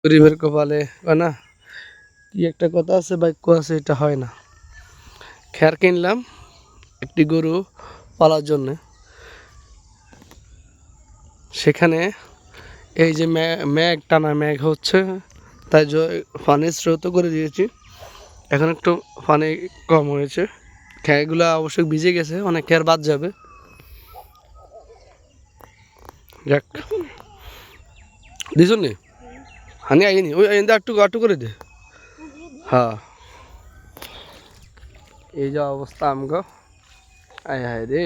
গরিবের কপালে হয় না, কি একটা কথা আছে, বাক্য আছে, এটা হয় না। খ্যার কিনলাম একটি গরু পালার জন্যে, সেখানে এই যে মেঘ টানা মেঘ হচ্ছে, তাই পানির স্রোত করে দিয়েছি। এখন একটু পানি কম হয়েছে, খ্যারগুলো অবশ্যই ভিজে গেছে, অনেক খ্যার বাদ যাবে। যাক দিস নি হানি আইনি ওই আইন একটু একটু করে দে। হ্যাঁ, এই যে অবস্থা আমগো, আয় হায় রে।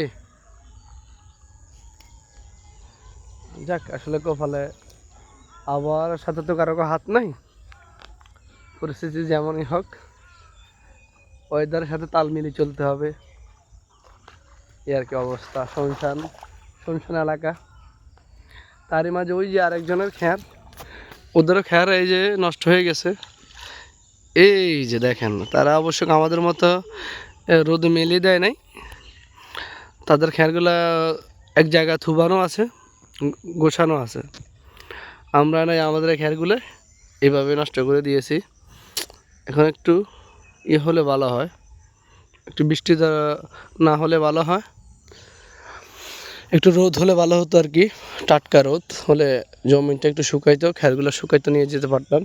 যাক, আসলে কপালে আবহাওয়ার সাথে তো কারো হাত নাই, পরিস্থিতি যেমনই হোক ওয়েদারের সাথে তাল মিলিয়ে চলতে হবে, এই আর কি অবস্থা। শুনশান এলাকা, তারই মাঝে ওই যে আরেকজনের খ্যার, ওদেরও খ্যার এই যে নষ্ট হয়ে গেছে। এই যে দেখেন, তারা অবশ্য আমাদের মতো রোদে মেলিয়ে দেয় নাই, তাদের খ্যারগুলা এক জায়গায় থুবানো আছে, গোছানো আছে। আমরা নাই আমাদের খ্যারগুলো এইভাবে নষ্ট করে দিয়েছি। এখন একটু হলে ভালো হয়, একটু বৃষ্টি না হলে ভালো হয়, একটু রোদ হলে ভালো হতো আর কি। টাটকা রোদ হলে জমিটা একটু শুকাইতো, খ্যারগুলো শুকাইতো, নিয়ে যেতে পারতাম।